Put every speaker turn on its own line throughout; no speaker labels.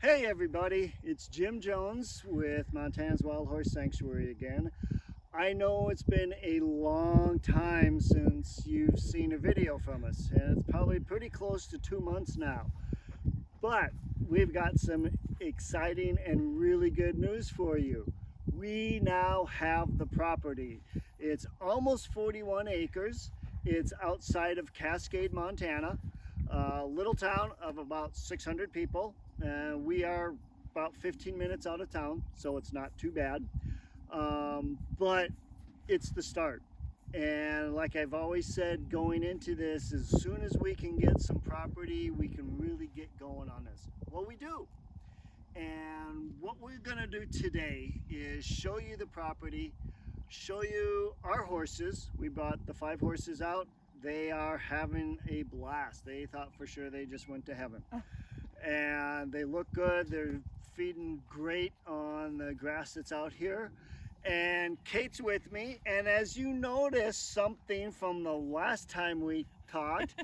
Hey everybody, it's Jim Jones with Montana's Wild Horse Sanctuary again. I know it's been a long time since you've seen a video from us, and it's probably pretty close to 2 months now. But we've got some exciting and really good news for you. We now have the property. It's almost 41 acres. It's outside of Cascade, Montana, a little town of about 600 people. We are about 15 minutes out of town, so it's not too bad. But it's the start. And like I've always said, going into this, as soon as we can get some property, we can really get going on this. Well, we do. And what we're gonna do today is show you the property, show you our horses. We brought the 5 horses out. They are having a blast. They thought for sure they just went to heaven. And they look good. They're feeding great on the grass that's out here. And Kate's with me, and as you notice something from the last time we talked,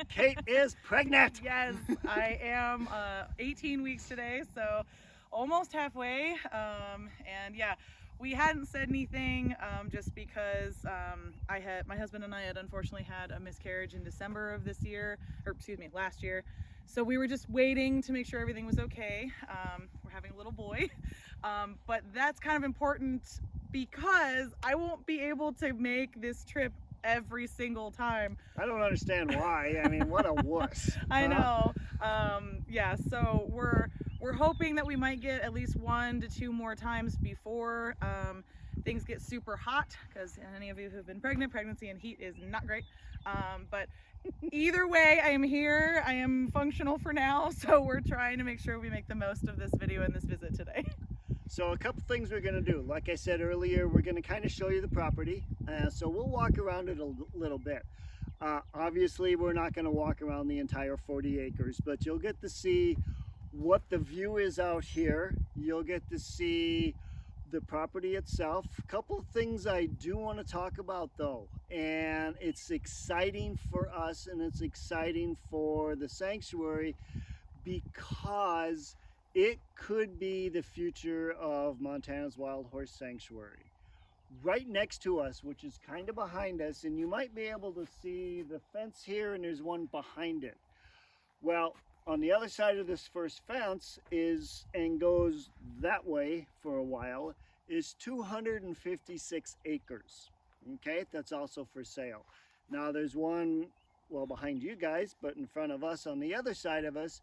Kate is pregnant.
Yes, I am 18 weeks today, so almost halfway. And yeah, we hadn't said anything just because my husband and I had unfortunately had a miscarriage in December of this year, or excuse me, last year. So we were just waiting to make sure everything was okay. We're having a little boy, but that's kind of important because I won't be able to make this trip every single time.
I don't understand why. I mean, what a wuss.
I know. Yeah, so we're hoping that we might get at least 1 to 2 more times before things get super hot, because any of you who've been pregnant, pregnancy and heat is not great. But either way, I am here. I am functional for now, so we're trying to make sure we make the most of this video and this visit today.
So a couple things we're going to do. Like I said earlier, we're going to kind of show you the property. So we'll walk around it a little bit. Obviously, we're not going to walk around the entire 40 acres, but you'll get to see what the view is out here. You'll get to see the property itself. A couple of things I do want to talk about though, and it's exciting for us and it's exciting for the sanctuary because it could be the future of Montana's Wild Horse Sanctuary. Right next to us, which is kind of behind us, and you might be able to see the fence here and there's one behind it. Well, on the other side of this first fence is, and goes that way for a while, is 256 acres. Okay, that's also for sale. Now there's one, well, behind you guys, but in front of us on the other side of us,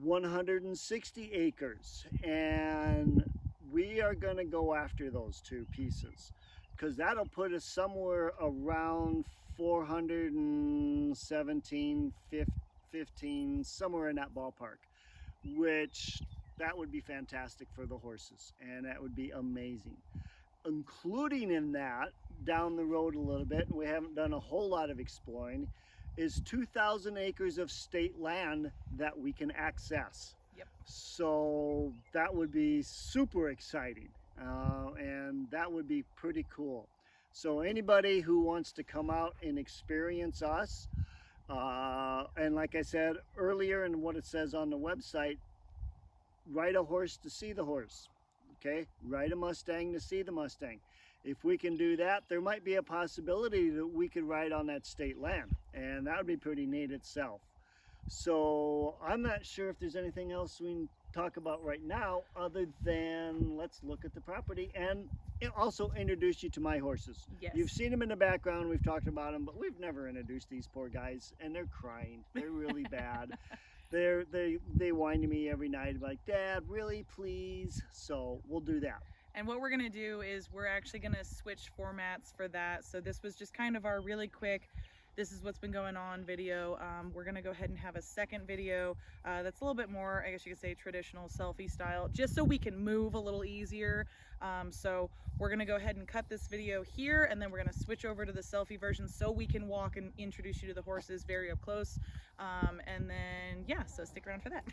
160 acres. And we are going to go after those 2 pieces because that'll put us somewhere around 417, 15, somewhere in that ballpark, which that would be fantastic for the horses, and that would be amazing. Including in that, down the road a little bit, and we haven't done a whole lot of exploring, is 2,000 acres of state land that we can access.
Yep.
So that would be super exciting, and that would be pretty cool. So anybody who wants to come out and experience us, and like I said earlier, and what it says on the website, ride a horse to see the horse. Okay, ride a Mustang to see the Mustang. If we can do that, there might be a possibility that we could ride on that state land, and that would be pretty neat itself. So I'm not sure if there's anything else we can talk about right now other than let's look at the property and also introduce you to my horses.
Yes.
You've seen them in the background, we've talked about them, but we've never introduced these poor guys, and they're crying. They're really bad. They whine to me every night like, Dad, really, please? So we'll do that.
And what we're gonna do is we're actually gonna switch formats for that. So this was just kind of our really quick, this is what's been going on video. We're gonna go ahead and have a second video that's a little bit more, I guess you could say, traditional selfie style, just so we can move a little easier. So we're gonna go ahead and cut this video here, and then we're gonna switch over to the selfie version so we can walk and introduce you to the horses very up close. And then, yeah, so stick around for that.